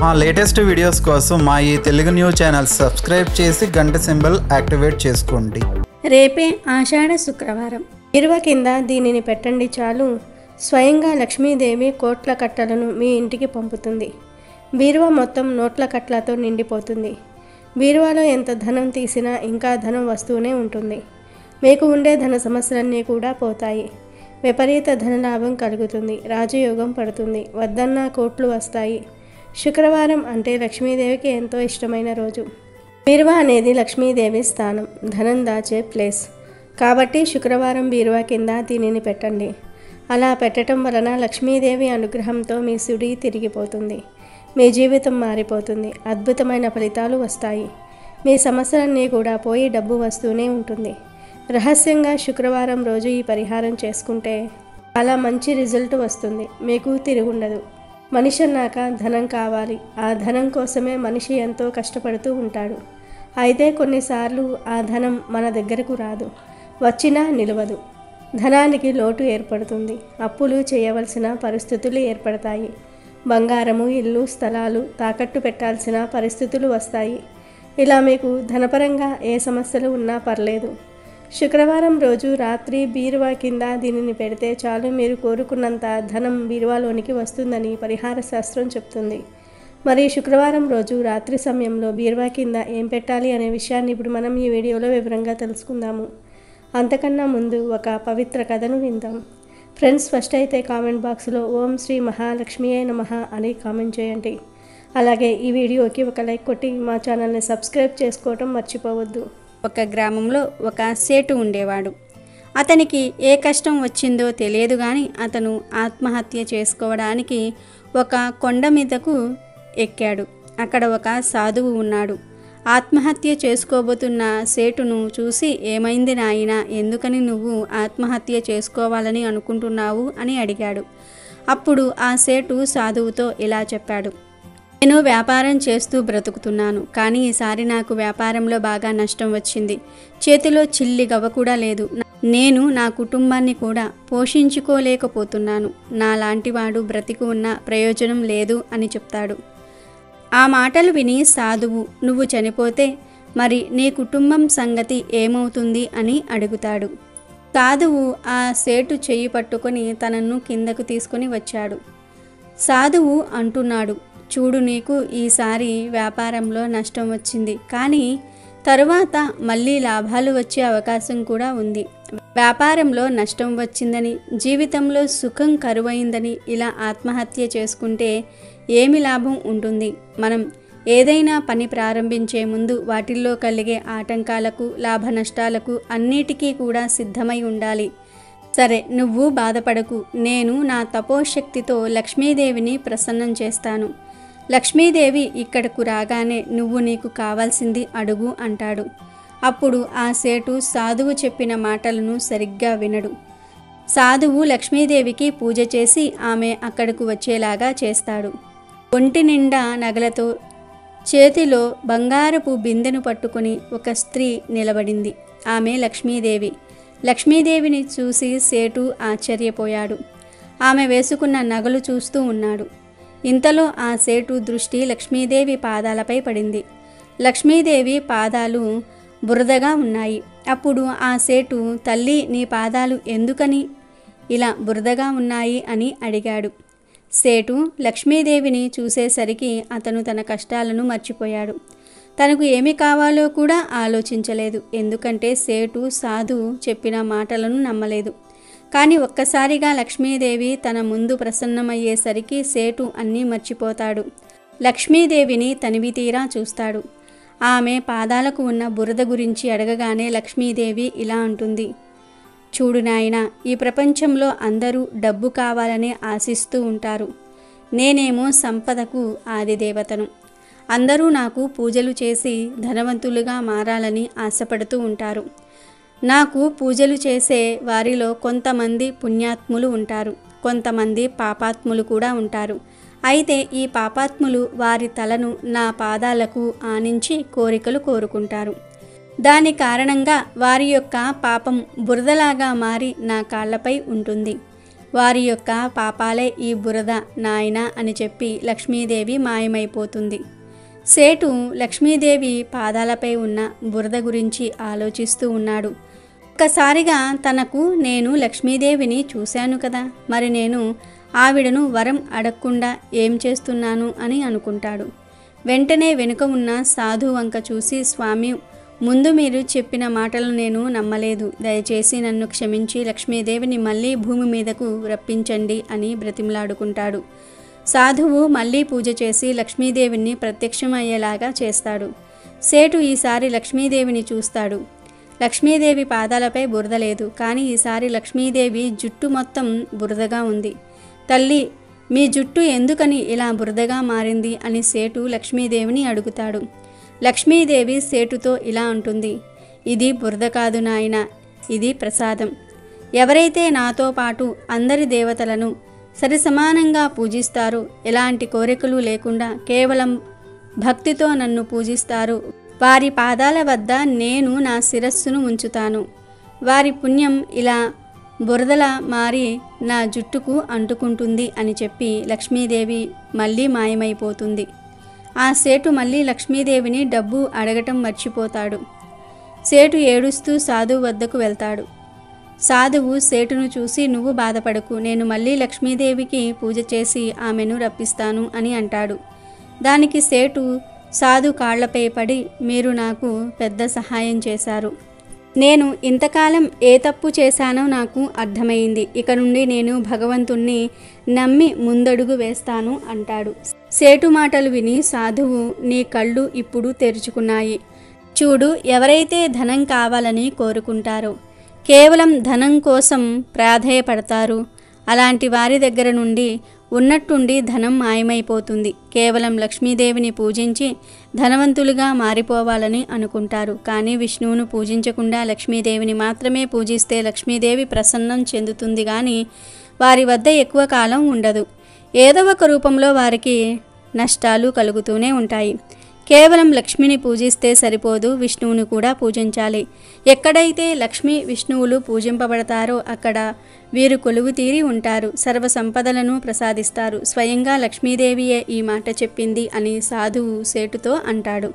మా latest videos కోసం మా ఈ తెలుగు న్యూస్ ఛానల్ సబ్స్క్రైబ్ చేసి గంట సింబల్ యాక్టివేట్ చేసుకోండి. రేపే ఆషాఢ శుక్రవారం. బీరువా కింద దీనిని పెట్టండి చాలు, స్వయంగా లక్ష్మీదేవి కోట్ల కట్టలను మీ ఇంటికి పంపుతుంది. బీరువా మొత్తం నోట్ల కట్లతో నిండిపోతుంది. బీరువాలో ఎంత ధనం తీసినా ఇంకా ధనం వస్తూనే ఉంటుంది. మీకు ఉండే ధన సమస్యలన్నీ కూడా పోతాయి. విపరీత ధనలాభం కలుగుతుంది. రాజయోగం పడుతుంది. వద్దన్నా కోట్లు వస్తాయి. శుక్రవారం అంటే లక్ష్మీదేవికి ఎంతో ఇష్టమైన రోజు. బీరువా అనేది లక్ష్మీదేవి స్థానం, ధనం దాచే ప్లేస్. కాబట్టి శుక్రవారం బీరువా కింద దీనిని పెట్టండి. అలా పెట్టడం వలన లక్ష్మీదేవి అనుగ్రహంతో మీ సుడి తిరిగిపోతుంది. మీ జీవితం మారిపోతుంది. అద్భుతమైన ఫలితాలు వస్తాయి. మీ సమస్యలన్నీ కూడా పోయి డబ్బు వస్తూనే ఉంటుంది. రహస్యంగా శుక్రవారం రోజు ఈ పరిహారం చేసుకుంటే చాలా మంచి రిజల్ట్ వస్తుంది. మీకు తిరుగుండదు. మనిషి అన్నాక ధనం కావాలి. ఆ ధనం కోసమే మనిషి ఎంతో కష్టపడుతూ ఉంటాడు. అయితే కొన్నిసార్లు ఆ ధనం మన దగ్గరకు రాదు, వచ్చినా నిలవదు. ధనానికి లోటు ఏర్పడుతుంది. అప్పులు చేయవలసిన పరిస్థితులు ఏర్పడతాయి. బంగారము, ఇల్లు, స్థలాలు తాకట్టు పెట్టాల్సిన పరిస్థితులు వస్తాయి. ఇలా మీకు ధనపరంగా ఏ సమస్యలు ఉన్నా పర్లేదు. శుక్రవారం రోజు రాత్రి బీరువా కింద దీనిని పెడితే చాలు, మీరు కోరుకున్నంత ధనం బీరువాలోనికి వస్తుందని పరిహార శాస్త్రం చెప్తుంది. మరి శుక్రవారం రోజు రాత్రి సమయంలో బీరువా కింద ఏం పెట్టాలి అనే విషయాన్ని ఇప్పుడు మనం ఈ వీడియోలో వివరంగా తెలుసుకుందాము. అంతకన్నా ముందు ఒక పవిత్ర కథను విందాం. ఫ్రెండ్స్, ఫస్ట్ అయితే కామెంట్ బాక్స్లో ఓం శ్రీ మహాలక్ష్మియే నమః అని కామెంట్ చేయండి. అలాగే ఈ వీడియోకి ఒక లైక్ కొట్టి మా ఛానల్ని సబ్స్క్రైబ్ చేసుకోవటం మర్చిపోవద్దు. ఒక గ్రామంలో ఒక సేటు ఉండేవాడు. అతనికి ఏ కష్టం వచ్చిందో తెలియదు కానీ అతను ఆత్మహత్య చేసుకోవడానికి ఒక కొండ మీదకు ఎక్కాడు. అక్కడ ఒక సాధువు ఉన్నాడు. ఆత్మహత్య చేసుకోబోతున్న సేటును చూసి, ఏమైంది నాయనా, ఎందుకని నువ్వు ఆత్మహత్య చేసుకోవాలని అనుకుంటున్నావు అని అడిగాడు. అప్పుడు ఆ సేటు సాధువుతో ఇలా చెప్పాడు: నేను వ్యాపారం చేస్తూ బ్రతుకుతున్నాను, కానీ ఈసారి నాకు వ్యాపారంలో బాగా నష్టం వచ్చింది. చేతిలో చిల్లి గవ్వ కూడా లేదు. నేను నా కుటుంబాన్ని కూడా పోషించుకోలేకపోతున్నాను. నాలాంటి వాడు బ్రతికి ఉన్న ప్రయోజనం లేదు అని చెప్తాడు. ఆ మాటలు విని సాధువు, నువ్వు చనిపోతే మరి నీ కుటుంబం సంగతి ఏమవుతుంది అని అడుగుతాడు. సాధువు ఆ సేటు చెయ్యి పట్టుకొని తనను కిందకు తీసుకుని వచ్చాడు. సాధువు అంటున్నాడు, చూడు, నీకు ఈసారి వ్యాపారంలో నష్టం వచ్చింది, కానీ తరువాత మళ్ళీ లాభాలు వచ్చే అవకాశం కూడా ఉంది. వ్యాపారంలో నష్టం వచ్చిందని, జీవితంలో సుఖం కరువైందని ఇలా ఆత్మహత్య చేసుకుంటే ఏమి లాభం ఉంటుంది? మనం ఏదైనా పని ప్రారంభించే ముందు వాటిల్లో కలిగే ఆటంకాలకు, లాభ నష్టాలకు అన్నిటికీ కూడా సిద్ధమై ఉండాలి. సరే, నువ్వు బాధపడకు. నేను నా తపోశక్తితో లక్ష్మీదేవిని ప్రసన్నం చేస్తాను. లక్ష్మీదేవి ఇక్కడకు రాగానే నువ్వు నీకు కావాల్సింది అడుగు అంటాడు. అప్పుడు ఆ సేటు సాధువు చెప్పిన మాటలను సరిగ్గా వినడు. సాధువు లక్ష్మీదేవికి పూజ చేసి ఆమె అక్కడకు వచ్చేలాగా చేస్తాడు. ఒంటి నిండా నగలతో, చేతిలో బంగారపు బిందెను పట్టుకుని ఒక స్త్రీ నిలబడింది. ఆమె లక్ష్మీదేవి. లక్ష్మీదేవిని చూసి సేటు ఆశ్చర్యపోయాడు. ఆమె వేసుకున్న నగలు చూస్తూ ఉన్నాడు. ఇంతలో ఆ సేటు దృష్టి లక్ష్మీదేవి పాదాలపై పడింది. లక్ష్మీదేవి పాదాలు బురదగా ఉన్నాయి. అప్పుడు ఆ సేటు, తల్లి, నీ పాదాలు ఎందుకని ఇలా బురదగా ఉన్నాయి అని అడిగాడు. సేటు లక్ష్మీదేవిని చూసేసరికి అతను తన కష్టాలను మర్చిపోయాడు. తనకు ఏమి కావాలో కూడా ఆలోచించలేదు. ఎందుకంటే సేటు సాధువు చెప్పిన మాటలను నమ్మలేదు. కానీ ఒక్కసారిగా లక్ష్మీదేవి తన ముందు ప్రసన్నమయ్యేసరికి సేటు అన్నీ మర్చిపోతాడు. లక్ష్మీదేవిని తనివి తీరా చూస్తాడు. ఆమె పాదాలకు ఉన్న బురద గురించి అడగగానే లక్ష్మీదేవి ఇలా అంటుంది: చూడు నాయనా, ఈ ప్రపంచంలో అందరూ డబ్బు కావాలని ఆశిస్తూ ఉంటారు. నేనేమో సంపదకు ఆదిదేవతను. అందరూ నాకు పూజలు చేసి ధనవంతులుగా మారాలని ఆశపడుతూ ఉంటారు. నాకు పూజలు చేసే వారిలో కొంతమంది పుణ్యాత్ములు ఉంటారు, కొంతమంది పాపాత్ములు కూడా ఉంటారు. అయితే ఈ పాపాత్ములు వారి తలను నా పాదాలకు ఆనించి కోరికలు కోరుకుంటారు. దాని కారణంగా వారి యొక్క పాపం బురదలాగా మారి నా కాళ్ళపై ఉంటుంది. వారి యొక్క పాపాలే ఈ బురద నాయనా అని చెప్పి లక్ష్మీదేవి మాయమైపోతుంది. సేటు లక్ష్మీదేవి పాదాలపై ఉన్న బురద గురించి ఆలోచిస్తూ ఉన్నాడు. ఒక్కసారిగా తనకు నేను లక్ష్మీదేవిని చూశాను కదా, మరి నేను ఆవిడను వరం అడగకుండా ఏం చేస్తున్నాను అని అనుకుంటాడు. వెంటనే వెనుక ఉన్న సాధు వంక చూసి, స్వామి, ముందు మీరు చెప్పిన మాటలు నేను నమ్మలేదు. దయచేసి నన్ను క్షమించి లక్ష్మీదేవిని మళ్ళీ భూమి మీదకు రప్పించండి అని బ్రతిమలాడుకుంటాడు. సాధువు మళ్ళీ పూజ చేసి లక్ష్మీదేవిని ప్రత్యక్షమయ్యేలాగా చేస్తాడు. సేటు ఈసారి లక్ష్మీదేవిని చూస్తాడు. లక్ష్మీదేవి పాదాలపై బురద లేదు, కానీ ఈసారి లక్ష్మీదేవి జుట్టు మొత్తం బురదగా ఉంది. తల్లి, మీ జుట్టు ఎందుకని ఇలా బురదగా మారింది అని సేటు లక్ష్మీదేవిని అడుగుతాడు. లక్ష్మీదేవి సేటుతో ఇలా అంటుంది, ఇది బురద కాదు నాయనా, ఇది ప్రసాదం. ఎవరైతే నాతో పాటు అందరి దేవతలను సరిసమానంగా పూజిస్తారో, ఎలాంటి కోరికలు లేకుండా కేవలం భక్తితో నన్ను పూజిస్తారో, వారి పాదాల వద్ద నేను నా శిరస్సును ఉంచుతాను. వారి పుణ్యం ఇలా బురదలా మారి నా జుట్టుకు అంటుకుంటుంది అని చెప్పి లక్ష్మీదేవి మళ్ళీ మాయమైపోతుంది. ఆ సేటు మళ్ళీ లక్ష్మీదేవిని డబ్బు అడగటం మర్చిపోతాడు. సేటు ఏడుస్తూ సాధువు వద్దకు వెళ్తాడు. సాధువు సేటును చూసి, నువ్వు బాధపడకు, నేను మళ్ళీ లక్ష్మీదేవికి పూజ చేసి ఆమెను రప్పిస్తాను అని అంటాడు. దానికి సేటు సాధు కాళ్లపై పడి, మీరు నాకు పెద్ద సహాయం చేశారు. నేను ఇంతకాలం ఏ తప్పు చేశానో నాకు అర్థమైంది. ఇక నుండి నేను భగవంతుణ్ణి నమ్మి ముందడుగు వేస్తాను అంటాడు. సేటు మాటలు విని సాధువు, నీ కళ్ళు ఇప్పుడు తెరుచుకున్నాయి. చూడు, ఎవరైతే ధనం కావాలని కోరుకుంటారో, కేవలం ధనం కోసం ప్రాధేయపడతారు, అలాంటి వారి దగ్గర నుండి ఉన్నట్టుండి ధనం మాయమైపోతుంది. కేవలం లక్ష్మీదేవిని పూజించి ధనవంతులుగా మారిపోవాలని అనుకుంటారు. కానీ విష్ణువును పూజించకుండా లక్ష్మీదేవిని మాత్రమే పూజిస్తే లక్ష్మీదేవి ప్రసన్నం చెందుతుంది, కానీ వారి వద్ద ఎక్కువ కాలం ఉండదు. ఏదో ఒక రూపంలో వారికి నష్టాలు కలుగుతూనే ఉంటాయి. కేవలం లక్ష్మిని పూజిస్తే సరిపోదు, విష్ణువును కూడా పూజించాలి. ఎక్కడైతే లక్ష్మి విష్ణువులు పూజింపబడతారో అక్కడ వీరు కొలువు తీరి ఉంటారు, సర్వ సంపదలను ప్రసాదిస్తారు. స్వయంగా లక్ష్మీదేవియే ఈ మాట చెప్పింది అని సాధువు సేటుతో అంటాడు.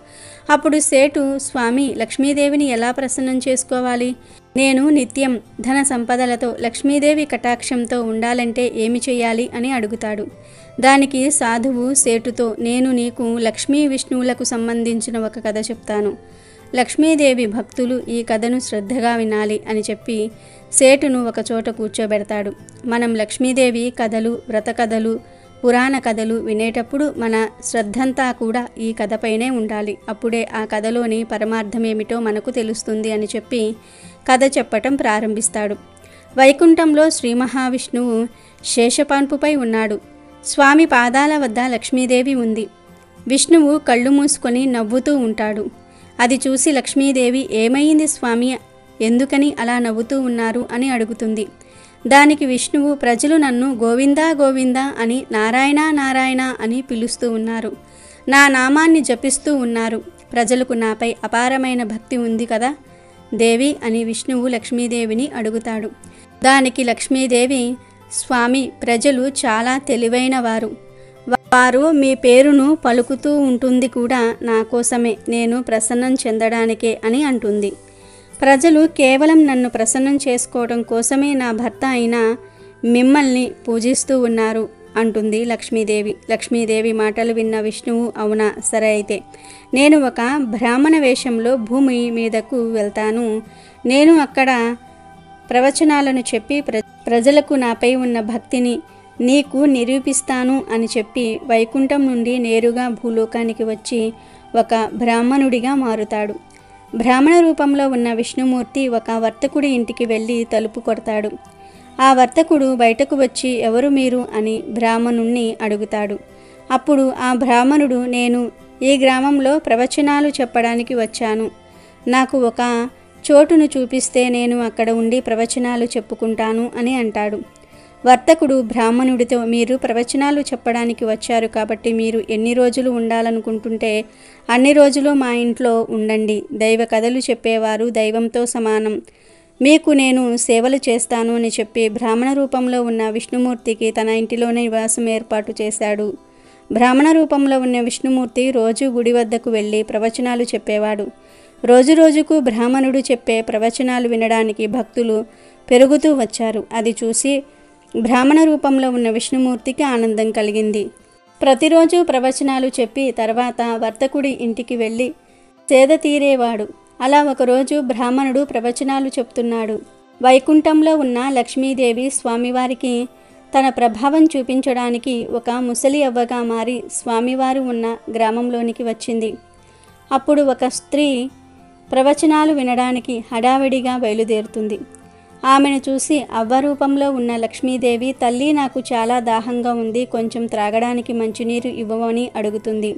అప్పుడు సేటు, స్వామి, లక్ష్మీదేవిని ఎలా ప్రసన్నం చేసుకోవాలి? నేను నిత్యం ధన సంపదలతో లక్ష్మీదేవి కటాక్షంతో ఉండాలంటే ఏమి చేయాలి అని అడుగుతాడు. దానికి సాధువు సేటుతో, నేను నీకు లక్ష్మీ విష్ణువులకు సంబంధించిన ఒక కథ చెప్తాను. లక్ష్మీదేవి భక్తులు ఈ కథను శ్రద్ధగా వినాలి అని చెప్పి సేటును ఒకచోట కూర్చోబెడతాడు. మనం లక్ష్మీదేవి కథలు, వ్రత కథలు, పురాణ కథలు వినేటప్పుడు మన శ్రద్ధంతా కూడా ఈ కథపైనే ఉండాలి. అప్పుడే ఆ కథలోని పరమార్థమేమిటో మనకు తెలుస్తుంది అని చెప్పి కథ చెప్పటం ప్రారంభిస్తాడు. వైకుంఠంలో శ్రీ మహావిష్ణువు శేషపాన్పుపై ఉన్నాడు. స్వామి పాదాల వద్ద లక్ష్మీదేవి ఉంది. విష్ణువు కళ్ళు మూసుకొని నవ్వుతూ ఉంటాడు. అది చూసి లక్ష్మీదేవి, ఏమైంది స్వామి, ఎందుకని అలా నవ్వుతూ ఉన్నారు అని అడుగుతుంది. దానికి విష్ణువు, ప్రజలు నన్ను గోవిందా గోవిందా అని, నారాయణ నారాయణ అని పిలుస్తూ ఉన్నారు. నా నామాన్ని జపిస్తూ ఉన్నారు. ప్రజలకు నాపై అపారమైన భక్తి ఉంది కదా దేవి అని విష్ణువు లక్ష్మీదేవిని అడుగుతాడు. దానికి లక్ష్మీదేవి, స్వామి, ప్రజలు చాలా తెలివైన వారు. వారు మీ పేరును పలుకుతూ ఉంటుంది కూడా నా కోసమే, నేను ప్రసన్నం చెందడానికే అని అంటుంది. ప్రజలు కేవలం నన్ను ప్రసన్నం చేసుకోవడం కోసమే నా భర్త అయిన మిమ్మల్ని పూజిస్తూ ఉన్నారు అంటుంది లక్ష్మీదేవి. లక్ష్మీదేవి మాటలు విన్న విష్ణువు, అవునా, సరే అయితే నేను ఒక బ్రాహ్మణ వేషంలో భూమి మీదకు వెళ్తాను. నేను అక్కడ ప్రవచనాలను చెప్పి ప్రజలకు నాపై ఉన్న భక్తిని నీకు నిరూపిస్తాను అని చెప్పి వైకుంఠం నుండి నేరుగా భూలోకానికి వచ్చి ఒక బ్రాహ్మణుడిగా మారుతాడు. బ్రాహ్మణ రూపంలో ఉన్న విష్ణుమూర్తి ఒక వర్తకుడి ఇంటికి వెళ్ళి తలుపు కొడతాడు. ఆ వర్తకుడు బయటకు వచ్చి, ఎవరు మీరు అని బ్రాహ్మణుణ్ణి అడుగుతాడు. అప్పుడు ఆ బ్రాహ్మణుడు, నేను ఈ గ్రామంలో ప్రవచనాలు చెప్పడానికి వచ్చాను. నాకు ఒక చోటును చూపిస్తే నేను అక్కడ ఉండి ప్రవచనాలు చెప్పుకుంటాను అని అంటాడు. వర్తకుడు బ్రాహ్మణుడితో, మీరు ప్రవచనాలు చెప్పడానికి వచ్చారు కాబట్టి మీరు ఎన్ని రోజులు ఉండాలనుకుంటుంటే అన్ని రోజులు మా ఇంట్లో ఉండండి. దైవ కథలు చెప్పేవారు దైవంతో సమానం. మీకు నేను సేవలు చేస్తాను అని చెప్పి బ్రాహ్మణ రూపంలో ఉన్న విష్ణుమూర్తికి తన ఇంటిలోనే నివాసం ఏర్పాటు చేశాడు. బ్రాహ్మణ రూపంలో ఉన్న విష్ణుమూర్తి రోజు గుడి వద్దకు వెళ్ళి ప్రవచనాలు చెప్పేవాడు. రోజురోజుకు బ్రాహ్మణుడు చెప్పే ప్రవచనాలు వినడానికి భక్తులు పెరుగుతూ వచ్చారు. అది చూసి బ్రాహ్మణ రూపంలో ఉన్న విష్ణుమూర్తికి ఆనందం కలిగింది. ప్రతిరోజు ప్రవచనాలు చెప్పి తర్వాత వర్తకుడి ఇంటికి వెళ్ళి సేద తీరేవాడు. అలా ఒకరోజు బ్రాహ్మణుడు ప్రవచనాలు చెప్తున్నాడు. వైకుంఠంలో ఉన్న లక్ష్మీదేవి స్వామివారికి తన ప్రభావం చూపించడానికి ఒక ముసలి అవ్వగా మారి స్వామివారు ఉన్న గ్రామంలోనికి వచ్చింది. అప్పుడు ఒక స్త్రీ ప్రవచనాలు వినడానికి హడావిడిగా బయలుదేరుతుంది. ఆమెను చూసి అవ్వ రూపంలో ఉన్న లక్ష్మీదేవి, తల్లి నాకు చాలా దాహంగా ఉంది, కొంచెం త్రాగడానికి మంచినీరు ఇవ్వమని అడుగుతుంది.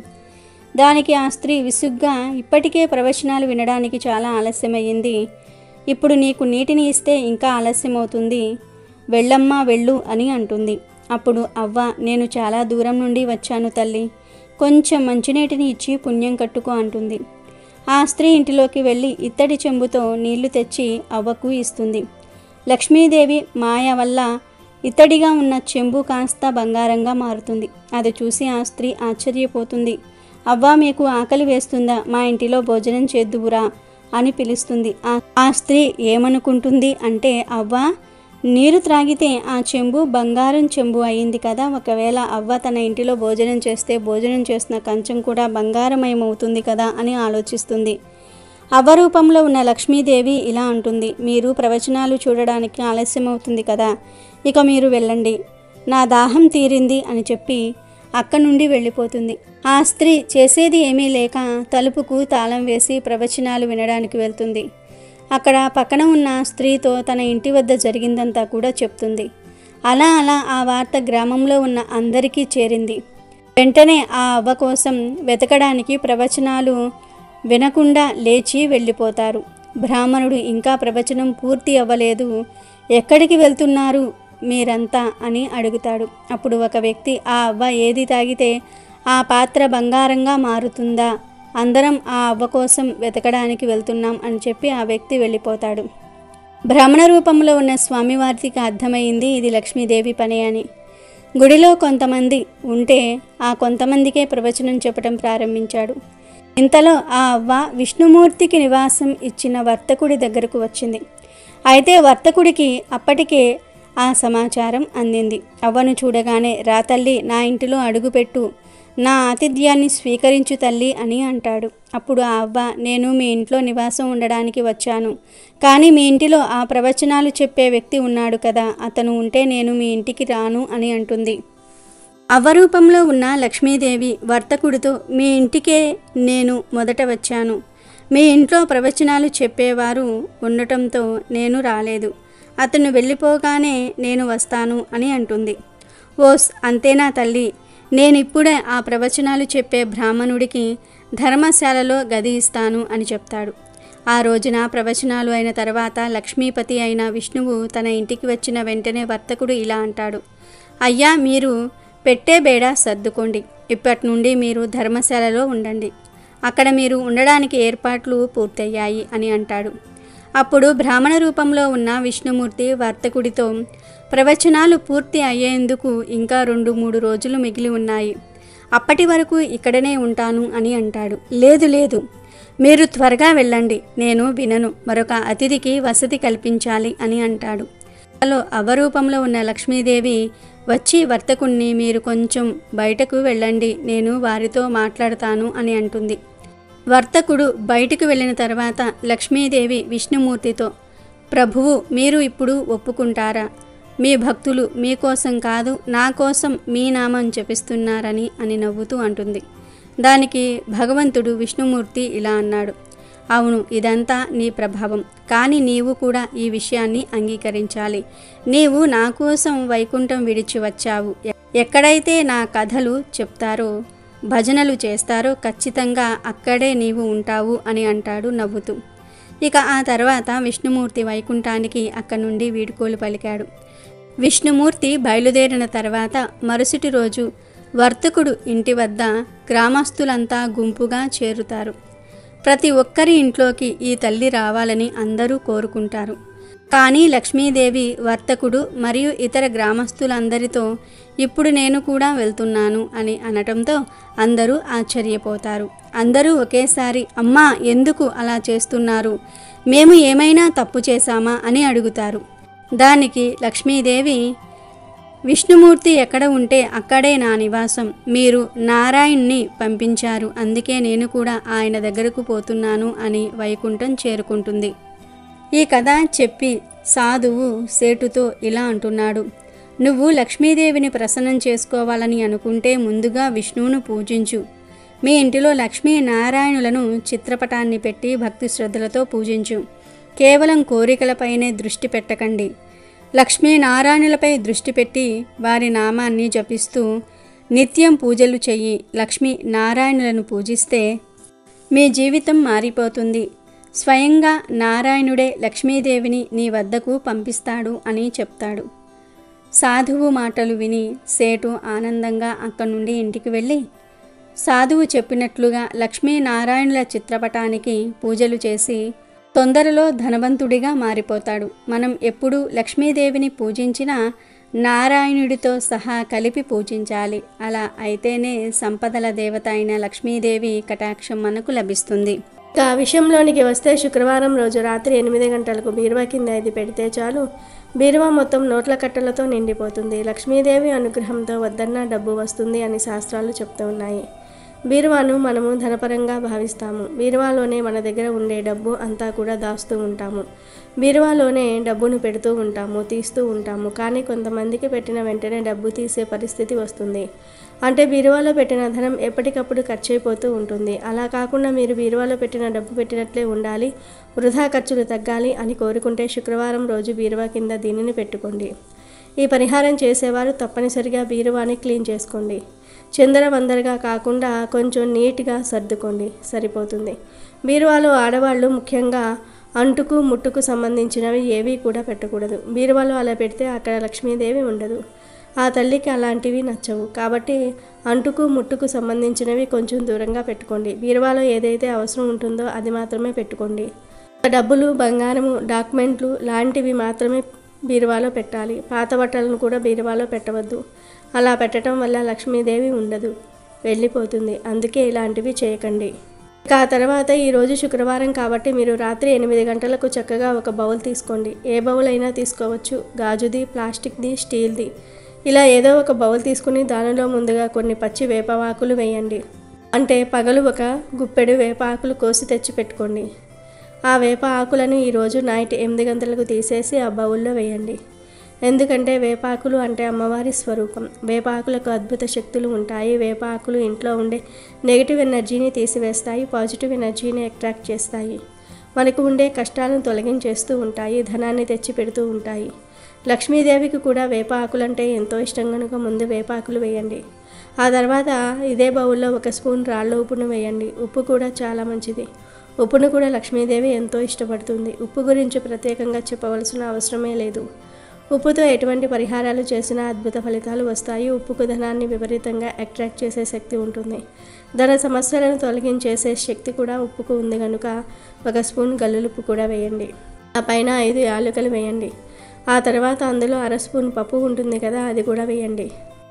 దానికి ఆ స్త్రీ విసుగ్గా, ఇప్పటికే ప్రవచనాలు వినడానికి చాలా ఆలస్యమయ్యింది, ఇప్పుడు నీకు నీటిని ఇస్తే ఇంకా ఆలస్యమవుతుంది, వెళ్ళమ్మా వెళ్ళు అని అంటుంది. అప్పుడు అవ్వ, నేను చాలా దూరం నుండి వచ్చాను తల్లి, కొంచెం మంచినీటిని ఇచ్చి పుణ్యం కట్టుకో అంటుంది. ఆ స్త్రీ ఇంటిలోకి వెళ్ళి ఇత్తడి చెంబుతో నీళ్లు తెచ్చి అవ్వకు ఇస్తుంది. లక్ష్మీదేవి మాయ వల్ల ఇత్తడిగా ఉన్న చెంబు కాస్త బంగారంగా మారుతుంది. అది చూసి ఆ స్త్రీ ఆశ్చర్యపోతుంది. అవ్వ, మీకు ఆకలి వేస్తుందా, మా ఇంటిలో భోజనం చేద్దువురా అని పిలుస్తుంది. ఆ స్త్రీ ఏమనుకుంటుంది అంటే, అవ్వ నీరు త్రాగితే ఆ చెంబు బంగారం చెంబు అయింది కదా, ఒకవేళ అవ్వ తన ఇంటిలో భోజనం చేస్తే భోజనం చేసిన కంచం కూడా బంగారమయమవుతుంది కదా అని ఆలోచిస్తుంది. అవ్వ రూపంలో ఉన్న లక్ష్మీదేవి ఇలా అంటుంది, మీరు ప్రవచనాలు చూడడానికి ఆలస్యమవుతుంది కదా, ఇక మీరు వెళ్ళండి, నా దాహం తీరింది అని చెప్పి అక్కడి నుండి వెళ్ళిపోతుంది. ఆ స్త్రీ చేసేది ఏమీ లేక తలుపుకు తాళం వేసి ప్రవచనాలు వినడానికి వెళ్తుంది. అక్కడ పక్కన ఉన్న స్త్రీతో తన ఇంటి వద్ద జరిగిందంతా కూడా చెప్తుంది. అలా ఆ వార్త గ్రామంలో ఉన్న అందరికీ చేరింది. వెంటనే ఆ అవ్వ కోసం వెతకడానికి ప్రవచనాలు వినకుండా లేచి వెళ్ళిపోతారు. బ్రాహ్మణుడు ఇంకా ప్రవచనం పూర్తి అవ్వలేదు, ఎక్కడికి వెళ్తున్నారు మీరంతా అని అడుగుతాడు. అప్పుడు ఒక వ్యక్తి, ఆ అవ్వ ఏది తాగితే ఆ పాత్ర బంగారంగా మారుతుందా, అందరం ఆ అవ్వ కోసం వెతకడానికి వెళ్తున్నాం అని చెప్పి ఆ వ్యక్తి వెళ్ళిపోతాడు. బ్రాహ్మణ రూపంలో ఉన్న స్వామివారికి అర్థమైంది ఇది లక్ష్మీదేవి పనే అని. గుడిలో కొంతమంది ఉంటే ఆ కొంతమందికే ప్రవచనం చెప్పడం ప్రారంభించాడు. ఇంతలో ఆ అవ్వ విష్ణుమూర్తికి నివాసం ఇచ్చిన వర్తకుడి దగ్గరకు వచ్చింది. అయితే వర్తకుడికి అప్పటికే ఆ సమాచారం అందింది. అవ్వను చూడగానే, రా తల్లి, నా ఇంటిలో అడుగుపెట్టు, నా ఆతిథ్యాన్ని స్వీకరించు తల్లి అని అంటాడు. అప్పుడు ఆ అవ్వ, నేను మీ ఇంట్లో నివాసం ఉండడానికి వచ్చాను, కానీ మీ ఇంటిలో ఆ ప్రవచనాలు చెప్పే వ్యక్తి ఉన్నాడు కదా, అతను ఉంటే నేను మీ ఇంటికి రాను అని అంటుంది. అవ్వ రూపంలో ఉన్న లక్ష్మీదేవి వర్తకుడితో, మీ ఇంటికే నేను మొదట వచ్చాను, మీ ఇంట్లో ప్రవచనాలు చెప్పేవారు ఉండటంతో నేను రాలేదు, అతను వెళ్ళిపోగానే నేను వస్తాను అని అంటుంది. ఓస్ అంతేనా తల్లి, నేనిప్పుడే ఆ ప్రవచనాలు చెప్పే బ్రాహ్మణుడికి ధర్మశాలలో గది ఇస్తాను అని చెప్తాడు. ఆ రోజున ప్రవచనాలు అయిన తర్వాత లక్ష్మీపతి అయిన విష్ణువు తన ఇంటికి వచ్చిన వెంటనే వర్తకుడు ఇలా అంటాడు, అయ్యా, మీరు పెట్టే బేడ సర్దుకోండి, ఇప్పటి నుండి మీరు ధర్మశాలలో ఉండండి, అక్కడ మీరు ఉండడానికి ఏర్పాట్లు పూర్తయ్యాయి అని అంటాడు. అప్పుడు బ్రాహ్మణ రూపంలో ఉన్న విష్ణుమూర్తి వర్తకుడితో, ప్రవచనాలు పూర్తి అయ్యేందుకు ఇంకా 2-3 రోజులు మిగిలి ఉన్నాయి, అప్పటి వరకు ఇక్కడనే ఉంటాను అని అంటాడు. లేదు, మీరు త్వరగా వెళ్ళండి, నేను వినను, మరొక అతిథికి వసతి కల్పించాలి అని అంటాడు. అలో అవ్వరూపంలో ఉన్న లక్ష్మీదేవి వచ్చి వర్తకుణ్ణి, మీరు కొంచెం బయటకు వెళ్ళండి, నేను వారితో మాట్లాడతాను అని అంటుంది. వర్తకుడు బయటకు వెళ్ళిన తర్వాత లక్ష్మీదేవి విష్ణుమూర్తితో, ప్రభువు, మీరు ఇప్పుడు ఒప్పుకుంటారా, మీ భక్తులు మీకోసం కాదు నా కోసం మీ నామం జపిస్తున్నారని అని నవ్వుతూ అంటుంది. దానికి భగవంతుడు విష్ణుమూర్తి ఇలా అన్నాడు, అవును, ఇదంతా నీ ప్రభావం, కానీ నీవు కూడా ఈ విషయాన్ని అంగీకరించాలి, నీవు నా కోసం వైకుంఠం విడిచి వచ్చావు, ఎక్కడైతే నా కథలు చెప్తారో భజనలు చేస్తారో ఖచ్చితంగా అక్కడే నీవు ఉంటావు అని అంటాడు నవ్వుతూ. ఇక ఆ తర్వాత విష్ణుమూర్తి వైకుంఠానికి అక్కడి నుండి వీడుకోలు పలికాడు. విష్ణుమూర్తి బయలుదేరిన తర్వాత మరుసటి రోజు వర్తకుడు ఇంటి వద్ద గ్రామస్తులంతా గుంపుగా చేరుతారు. ప్రతి ఒక్కరి ఇంట్లోకి ఈ తల్లి రావాలని అందరూ కోరుకుంటారు. కానీ లక్ష్మీదేవి వర్తకుడు మరియు ఇతర గ్రామస్తులందరితో ఇప్పుడు నేను కూడా వెళ్తున్నాను అని అనటంతో అందరూ ఆశ్చర్యపోతారు. అందరూ ఒకేసారి అమ్మా ఎందుకు అలా చేస్తున్నారు, మేము ఏమైనా తప్పు చేశామా అని అడుగుతారు. దానికి లక్ష్మీదేవి, విష్ణుమూర్తి ఎక్కడ ఉంటే అక్కడే నా నివాసం, మీరు నారాయణ్ణి పంపించారు, అందుకే నేను కూడా ఆయన దగ్గరకు పోతున్నాను అని వైకుంఠం చేరుకుంటుంది. ఈ కథ చెప్పి సాధువు సేటుతో ఇలా అంటున్నాడు, నువ్వు లక్ష్మీదేవిని ప్రసన్నం చేసుకోవాలని అనుకుంటే ముందుగా విష్ణువును పూజించు. మీ ఇంటిలో లక్ష్మీ నారాయణులను చిత్రపటాన్ని పెట్టి భక్తి శ్రద్ధలతో పూజించు. కేవలం కోరికలపైనే దృష్టి పెట్టకండి. లక్ష్మీనారాయణులపై దృష్టి పెట్టి వారి నామాన్ని జపిస్తూ నిత్యం పూజలు చెయ్యి. లక్ష్మీ నారాయణులను పూజిస్తే మీ జీవితం మారిపోతుంది. స్వయంగా నారాయణుడే లక్ష్మీదేవిని నీ వద్దకు పంపిస్తాడు అని చెప్తాడు. సాధువు మాటలు విని సేటు ఆనందంగా అక్కడి నుండి ఇంటికి వెళ్ళి సాధువు చెప్పినట్లుగా లక్ష్మీనారాయణుల చిత్రపటానికి పూజలు చేసి తొందరలో ధనవంతుడిగా మారిపోతాడు. మనం ఎప్పుడు లక్ష్మీదేవిని పూజించినా నారాయణుడితో సహా కలిపి పూజించాలి. అలా అయితేనే సంపదల దేవత అయిన లక్ష్మీదేవి కటాక్షం మనకు లభిస్తుంది. ఇక ఆ విషయంలోనికి వస్తే శుక్రవారం రోజు రాత్రి 8 గంటలకు బీరువా కింద ఇది పెడితే చాలు, బీరువా మొత్తం నోట్ల కట్టలతో నిండిపోతుంది. లక్ష్మీదేవి అనుగ్రహంతో వద్దన్న డబ్బు వస్తుంది అని శాస్త్రాలు చెప్తూ ఉన్నాయి. బీరువాను మనము ధనపరంగా భావిస్తాము. బీరువాలోనే మన దగ్గర ఉండే డబ్బు అంతా కూడా దాస్తూ ఉంటాము. బీరువాలోనే డబ్బును పెడుతూ ఉంటాము, తీస్తూ ఉంటాము. కానీ కొంతమందికి పెట్టిన వెంటనే డబ్బు తీసే పరిస్థితి వస్తుంది. అంటే బీరువాలో పెట్టిన ధనం ఎప్పటికప్పుడు ఖర్చు అయిపోతూ ఉంటుంది. అలా కాకుండా మీరు బీరువాలో పెట్టిన డబ్బు పెట్టినట్లే ఉండాలి, వృధా ఖర్చులు తగ్గాలి అని కోరుకుంటే శుక్రవారం రోజు బీరువా కింద దీనిని పెట్టుకోండి. ఈ పరిహారం చేసేవారు తప్పనిసరిగా బీరువాని క్లీన్ చేసుకోండి. చిందరవందరగా కాకుండా కొంచెం నీట్గా సర్దుకోండి, సరిపోతుంది. బీరువాలో ఆడవాళ్ళు ముఖ్యంగా అంటుకు ముట్టుకు సంబంధించినవి ఏవి కూడా పెట్టకూడదు. బీరువాలో అలా పెడితే అక్కడ లక్ష్మీదేవి ఉండదు. ఆ తల్లికి అలాంటివి నచ్చవు. కాబట్టి అంటుకు ముట్టుకు సంబంధించినవి కొంచెం దూరంగా పెట్టుకోండి. బీరువాలో ఏదైతే అవసరం ఉంటుందో అది మాత్రమే పెట్టుకోండి. డబ్బులు, బంగారము, డాక్యుమెంట్లు లాంటివి మాత్రమే బీరువాలో పెట్టాలి. పాత బట్టలను కూడా బీరువాలో పెట్టవద్దు. అలా పెట్టడం వల్ల లక్ష్మీదేవి ఉండదు, వెళ్ళిపోతుంది. అందుకే ఇలాంటివి చేయకండి. ఇక ఆ తర్వాత ఈరోజు శుక్రవారం కాబట్టి మీరు రాత్రి 8 గంటలకు చక్కగా ఒక బౌల్ తీసుకోండి. ఏ బౌల్ అయినా తీసుకోవచ్చు, గాజుది, ప్లాస్టిక్ది, స్టీల్ది. ఇలా ఏదో ఒక బౌల్ తీసుకుని దానిలో ముందుగా కొన్ని పచ్చి వేపవాకులు వేయండి. అంటే పగలు ఒక గుప్పెడు వేప ఆకులు కోసి తెచ్చి పెట్టుకోండి. ఆ వేప ఆకులను ఈరోజు నైట్ 8 గంటలకు తీసేసి ఆ బౌల్లో వేయండి. ఎందుకంటే వేపాకులు అంటే అమ్మవారి స్వరూపం. వేపాకులకు అద్భుత శక్తులు ఉంటాయి. వేపాకులు ఇంట్లో ఉండే నెగిటివ్ ఎనర్జీని తీసివేస్తాయి, పాజిటివ్ ఎనర్జీని అట్రాక్ట్ చేస్తాయి. మనకు ఉండే కష్టాలను తొలగించేస్తూ ఉంటాయి, ధనాన్ని తెచ్చి పెడుతూ ఉంటాయి. లక్ష్మీదేవికి కూడా వేప ఆకులంటే ఎంతో ఇష్టం కనుక ముందు వేపాకులు వేయండి. ఆ తర్వాత ఇదే బౌల్లో 1 స్పూన్ రాళ్ళ ఉప్పును వేయండి. ఉప్పు కూడా చాలా మంచిది. ఉప్పును కూడా లక్ష్మీదేవి ఎంతో ఇష్టపడుతుంది. ఉప్పు గురించి ప్రత్యేకంగా చెప్పవలసిన అవసరమే లేదు. ఉప్పుతో ఎటువంటి పరిహారాలు చేసినా అద్భుత ఫలితాలు వస్తాయి. ఉప్పుకు ధనాన్ని విపరీతంగా అట్రాక్ట్ చేసే శక్తి ఉంటుంది. ధన సమస్యలను తొలగించేసే శక్తి కూడా ఉప్పుకు ఉంది కనుక 1 స్పూన్ గల్లులుప్పు కూడా వేయండి. ఆ పైన 5 యాలకులు వేయండి. ఆ తర్వాత అందులో 1/2 స్పూన్ పప్పు ఉంటుంది కదా, అది కూడా వేయండి.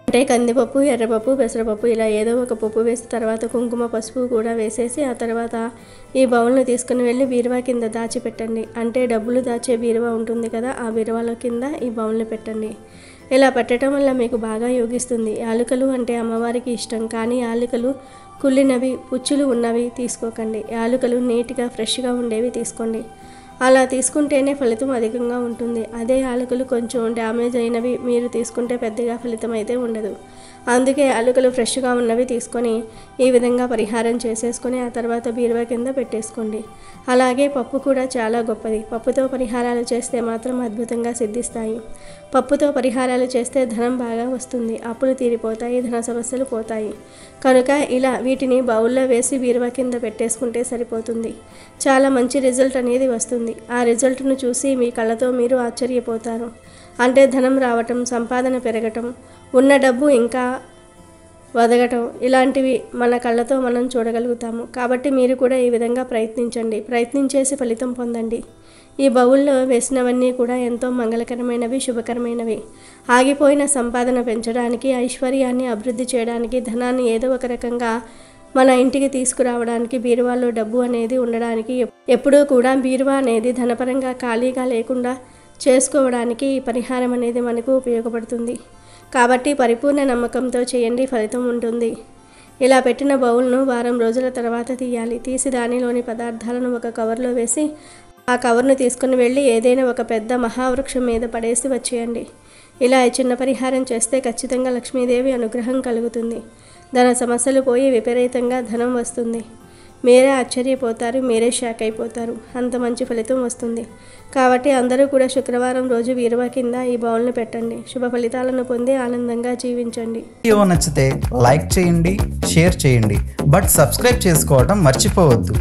అంటే కందిపప్పు, ఎర్రపప్పు, పెసరపప్పు ఇలా ఏదో ఒక పప్పు వేసి తర్వాత కుంకుమ, పసుపు కూడా వేసేసి ఆ తర్వాత ఈ బౌల్ను తీసుకుని వెళ్ళి బీరువా కింద దాచిపెట్టండి. అంటే డబ్బులు దాచే బీరువా ఉంటుంది కదా, ఆ బీరువాలో కింద ఈ బౌల్ని పెట్టండి. ఇలా పెట్టడం వల్ల మీకు బాగా యోగిస్తుంది. యాలకులు అంటే అమ్మవారికి ఇష్టం. కానీ యాలకులు కుళ్ళినవి, పుచ్చులు ఉన్నవి తీసుకోకండి. యాలకులు నీట్గా ఫ్రెష్గా ఉండేవి తీసుకోండి. అలా తీసుకుంటేనే ఫలితం అధికంగా ఉంటుంది. అదే యాలకులు కొంచెం డ్యామేజ్ అయినవి మీరు తీసుకుంటే పెద్దగా ఫలితం అయితే ఉండదు. అందుకే యాలకులు ఫ్రెష్గా ఉన్నవి తీసుకొని ఈ విధంగా పరిహారం చేసేసుకొని ఆ తర్వాత బీరువా కింద పెట్టేసుకోండి. అలాగే పప్పు కూడా చాలా గొప్పది. పప్పుతో పరిహారాలు చేస్తే మాత్రం అద్భుతంగా సిద్ధిస్తాయి. పప్పుతో పరిహారాలు చేస్తే ధనం బాగా వస్తుంది, అప్పులు తీరిపోతాయి, ధన సమస్యలు పోతాయి. కనుక ఇలా వీటిని బౌల్లో వేసి బీరువా కింద పెట్టేసుకుంటే సరిపోతుంది. చాలా మంచి రిజల్ట్ అనేది వస్తుంది. ఆ రిజల్ట్ను చూసి మీ కళ్ళతో మీరు ఆశ్చర్యపోతారు. అంటే ధనం రావటం, సంపాదన పెరగటం, ఉన్న డబ్బు ఇంకా వదగటం ఇలాంటివి మన కళ్ళతో మనం చూడగలుగుతాము. కాబట్టి మీరు కూడా ఈ విధంగా ప్రయత్నించండి. ప్రయత్నించేసి ఫలితం పొందండి. ఈ బౌల్లో వేసినవన్నీ కూడా ఎంతో మంగళకరమైనవి, శుభకరమైనవి. ఆగిపోయిన సంపాదన పెంచడానికి, ఐశ్వర్యాన్ని అభివృద్ధి చేయడానికి, ధనాన్ని ఏదో ఒక రకంగా మన ఇంటికి తీసుకురావడానికి, బీరువాలో డబ్బు అనేది ఉండడానికి, ఎప్పుడూ కూడా బీరువా అనేది ధనపరంగా ఖాళీగా లేకుండా చేసుకోవడానికి ఈ పరిహారం అనేది మనకు ఉపయోగపడుతుంది. కాబట్టి పరిపూర్ణ నమ్మకంతో చేయండి, ఫలితం ఉంటుంది. ఇలా పెట్టిన బౌల్ను వారం రోజుల తర్వాత తీయాలి. తీసి దానిలోని పదార్థాలను ఒక కవర్లో వేసి ఆ కవర్ను తీసుకుని వెళ్ళి ఏదైనా ఒక పెద్ద మహావృక్షం మీద పడేసి వచ్చేయండి. ఇలా ఈ చిన్న పరిహారం చేస్తే ఖచ్చితంగా లక్ష్మీదేవి అనుగ్రహం కలుగుతుంది. ధన సమస్యలు పోయి విపరీతంగా ధనం వస్తుంది. మీరే ఆశ్చర్యపోతారు, మీరే షాక్ అయిపోతారు. అంత మంచి ఫలితం వస్తుంది. కాబట్టి అందరూ కూడా శుక్రవారం రోజు బీరువా కింద ఈ బౌల్ను పెట్టండి. శుభ ఫలితాలను పొంది ఆనందంగా జీవించండి. వీడియో నచ్చితే లైక్ చేయండి, షేర్ చేయండి, బట్ సబ్స్క్రైబ్ చేసుకోవడం మర్చిపోవద్దు.